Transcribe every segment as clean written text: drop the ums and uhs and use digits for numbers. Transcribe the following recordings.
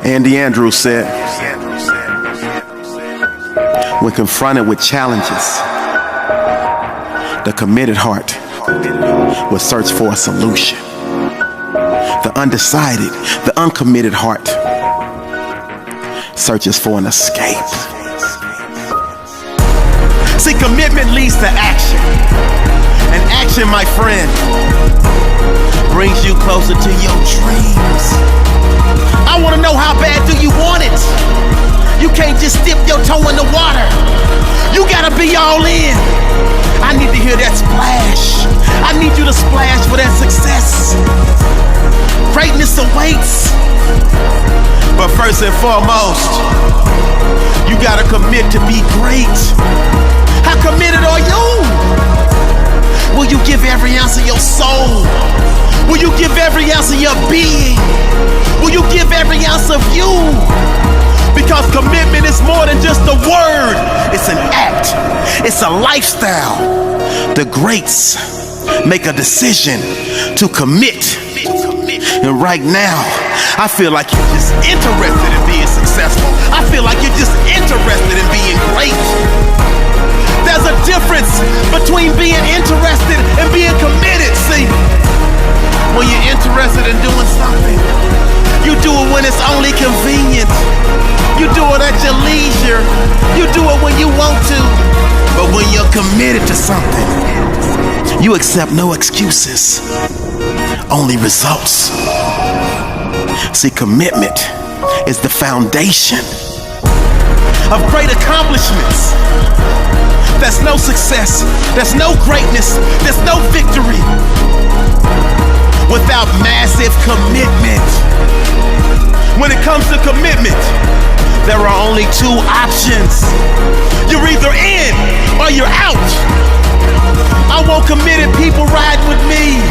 Andy Andrews said, when confronted with challenges, the committed heart will search for a solution. The undecided, the uncommitted heart searches for an escape. See, commitment leads to action. And action, my friend, brings you closer to your dreams. I want to know, how bad do you want it? You can't just dip your toe in the water. You gotta be all in. I need to hear that splash. I need you to splash for that success. Greatness awaits. But first and foremost, you gotta commit to be great. How committed are you? Will you give every ounce of your soul? Will you give every ounce of your being? Will you give every ounce of you? Because commitment is more than just a word. It's an act. It's a lifestyle. The greats make a decision to commit. And right now, I feel like you're just interested in being successful. I feel like you're just interested in being great. There's a difference between being interested and being committed. See, when you're interested in doing something, you do it when it's only convenient. You do it at your leisure. You do it when you want to. But when you're committed to something, you accept no excuses, only results. See, commitment is the foundation of great accomplishments. There's no success, there's no greatness, there's no victory without massive commitment. When it comes to commitment, there are only two options. You're either in or you're out. I want committed people riding with me.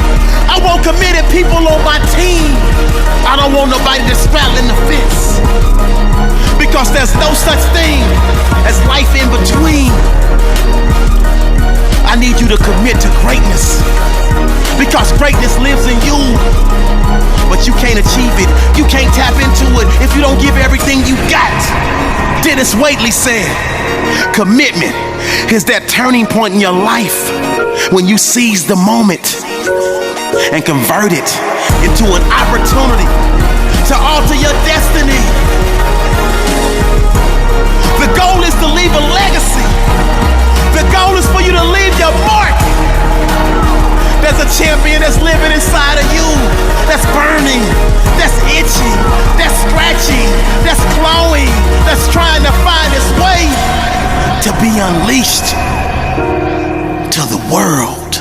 I want committed people on my team. I don't want nobody that's straddling the fence. Because there's no such thing as life in between. I need you to commit to greatness. Because greatness lives in you. But you can't achieve it, you can't tap into it if you don't give everything you got. Dennis Waitley said, commitment is that turning point in your life when you seize the moment and convert it into an opportunity to alter your destiny. The goal is to leave a legacy. The goal is for you to leave your mark. There's a champion that's living inside of you, that's burning, that's itching, that's scratching, that's clawing, that's trying to find its way to be unleashed to the world.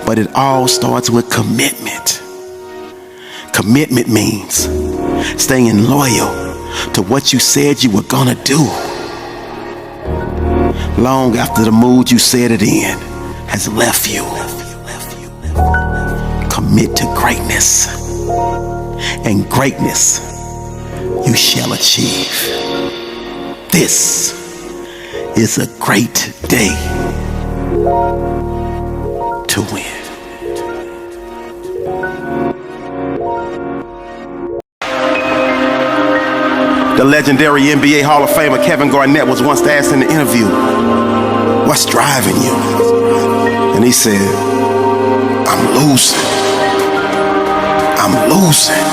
But it all starts with commitment. Commitment means staying loyal to what you said you were gonna do, long after the mood you said it in has left you. Commit to greatness, and greatness you shall achieve. This is a great day to win. The legendary NBA Hall of Famer Kevin Garnett was once asked in an interview, "What's driving you?" And he said, "I'm losing. I'm losing."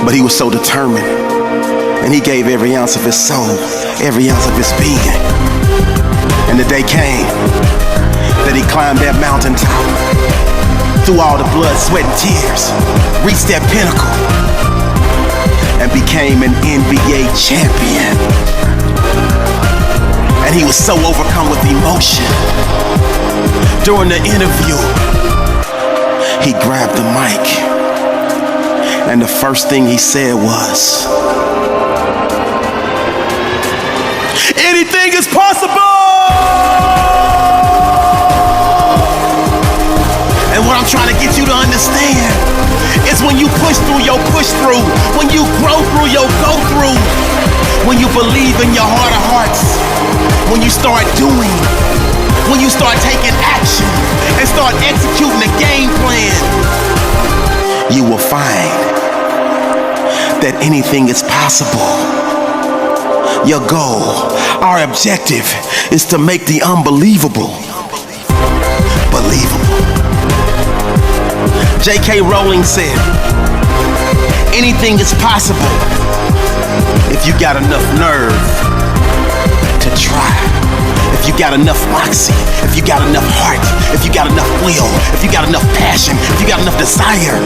But he was so determined, and he gave every ounce of his soul, every ounce of his being. And the day came that he climbed that mountaintop, through all the blood, sweat, and tears, reached that pinnacle, and became an NBA champion. And he was so overcome with emotion. During the interview, he grabbed the mic, and the first thing he said was, "Anything is possible!" And what I'm trying to get you to understand is when you push through your push through, when you grow through your go through, when you believe in your heart of hearts, when you start doing, when you start taking action and start executing a game plan, you will find that anything is possible. Your goal, our objective, is to make the unbelievable believable. J.K. Rowling said, anything is possible if you got enough nerve to try. If you got enough moxie, if you got enough heart, if you got enough will, if you got enough passion, if you got enough desire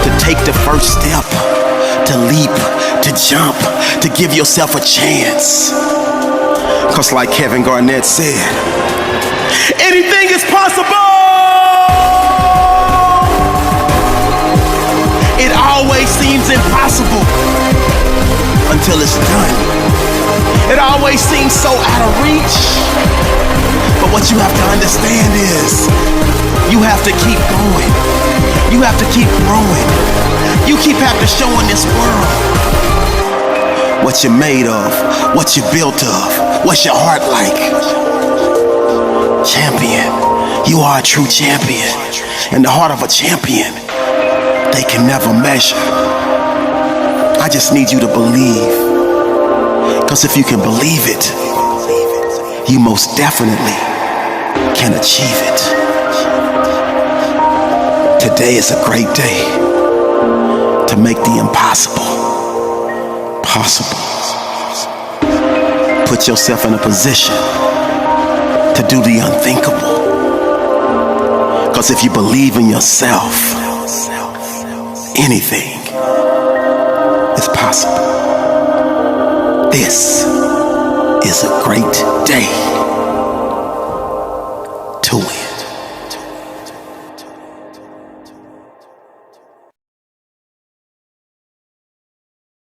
to take the first step, to leap, to jump, to give yourself a chance. Cause like Kevin Garnett said, anything is possible! It always seems impossible until it's done. It always seems so out of reach. But what you have to understand is, you have to keep going. You have to keep growing. You have to show in this world what you're made of, what you're built of, what's your heart like. Champion. You are a true champion. And the heart of a champion, they can never measure. I just need you to believe. Because if you can believe it, you most definitely can achieve it. Today is a great day to make the impossible possible. Put yourself in a position to do the unthinkable. Because if you believe in yourself, anything is possible. This is a great day to win.